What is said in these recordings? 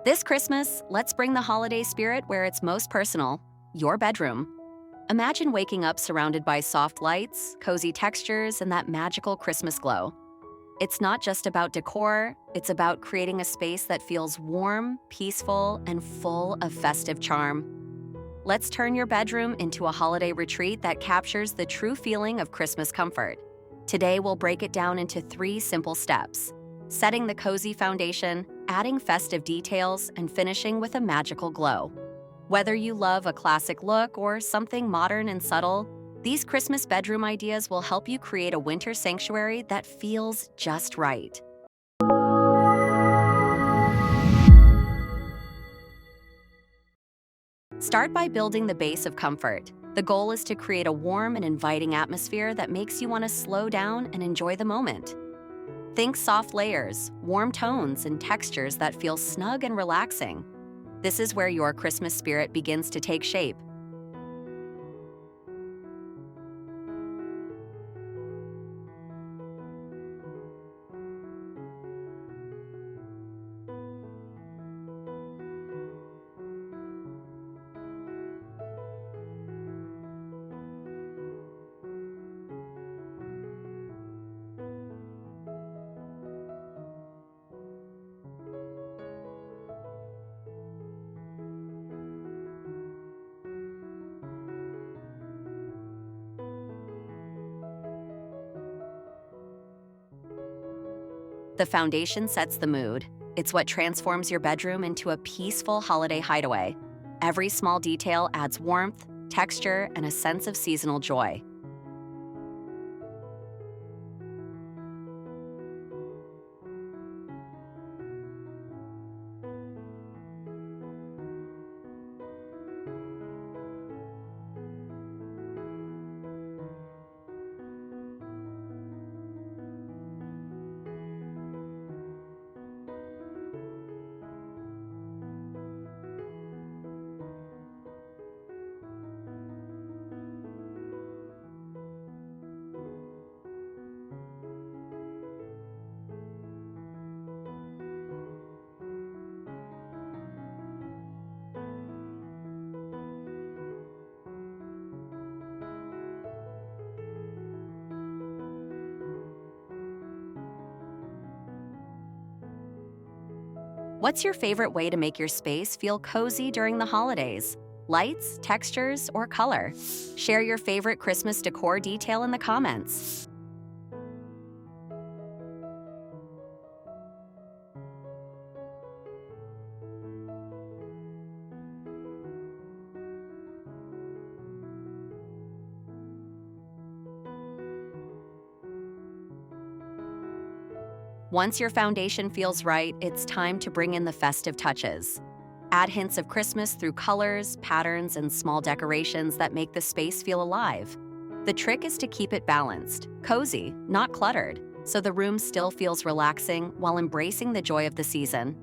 This Christmas, let's bring the holiday spirit where it's most personal, your bedroom. Imagine waking up surrounded by soft lights, cozy textures, and that magical Christmas glow. It's not just about decor, it's about creating a space that feels warm, peaceful, and full of festive charm. Let's turn your bedroom into a holiday retreat that captures the true feeling of Christmas comfort. Today, we'll break it down into 3 simple steps: setting the cozy foundation, adding festive details, and finishing with a magical glow. Whether you love a classic look or something modern and subtle, these Christmas bedroom ideas will help you create a winter sanctuary that feels just right. Start by building the base of comfort. The goal is to create a warm and inviting atmosphere that makes you want to slow down and enjoy the moment. Think soft layers, warm tones, and textures that feel snug and relaxing. This is where your Christmas spirit begins to take shape. The foundation sets the mood. It's what transforms your bedroom into a peaceful holiday hideaway. Every small detail adds warmth, texture, and a sense of seasonal joy. What's your favorite way to make your space feel cozy during the holidays? Lights, textures, or color? Share your favorite Christmas decor detail in the comments. Once your foundation feels right, it's time to bring in the festive touches. Add hints of Christmas through colors, patterns, and small decorations that make the space feel alive. The trick is to keep it balanced, cozy, not cluttered, so the room still feels relaxing while embracing the joy of the season.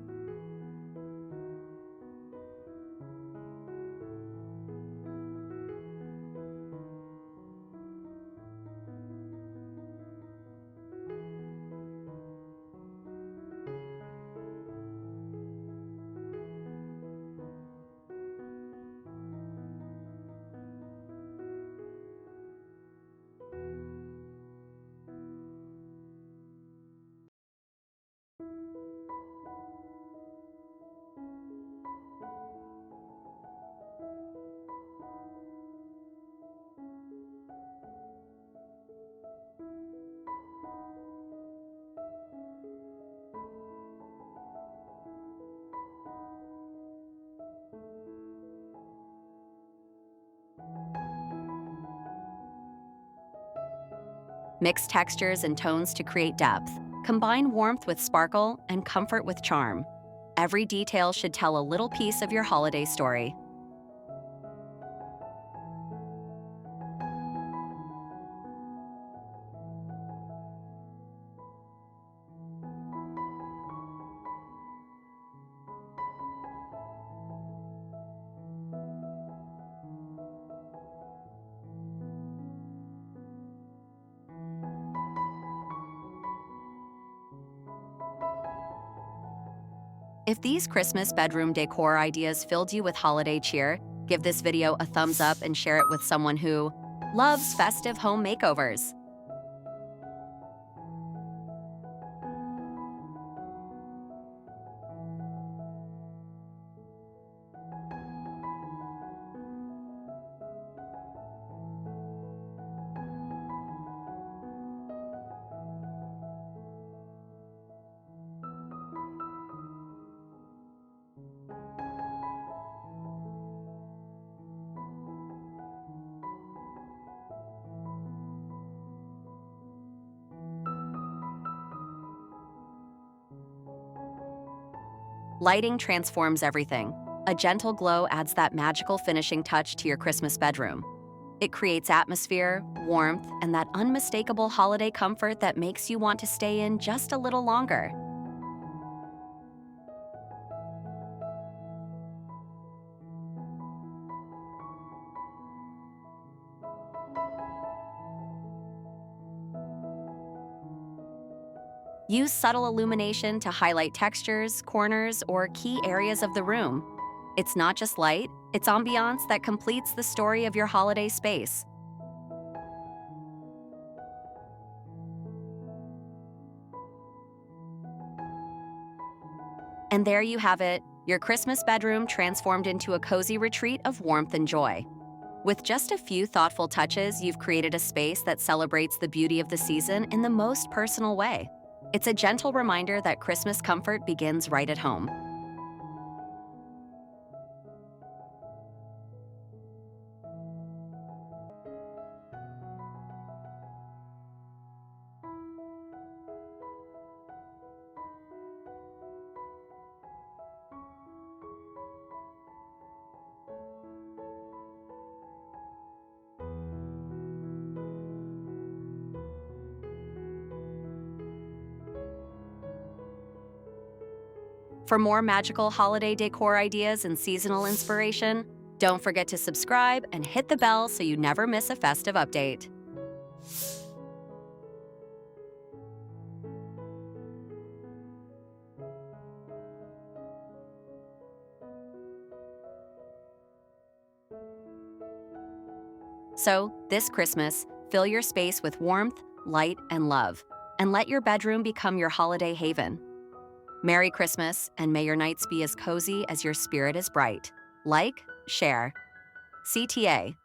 Mix textures and tones to create depth. Combine warmth with sparkle and comfort with charm. Every detail should tell a little piece of your holiday story. If these Christmas bedroom decor ideas filled you with holiday cheer, give this video a thumbs up and share it with someone who loves festive home makeovers. Lighting transforms everything. A gentle glow adds that magical finishing touch to your Christmas bedroom. It creates atmosphere, warmth, and that unmistakable holiday comfort that makes you want to stay in just a little longer. Use subtle illumination to highlight textures, corners, or key areas of the room. It's not just light, it's ambiance that completes the story of your holiday space. And there you have it, your Christmas bedroom transformed into a cozy retreat of warmth and joy. With just a few thoughtful touches, you've created a space that celebrates the beauty of the season in the most personal way. It's a gentle reminder that Christmas comfort begins right at home. For more magical holiday decor ideas and seasonal inspiration, don't forget to subscribe and hit the bell so you never miss a festive update. So, this Christmas, fill your space with warmth, light, and love, and let your bedroom become your holiday haven. Merry Christmas, and may your nights be as cozy as your spirit is bright. Like, share. CTA.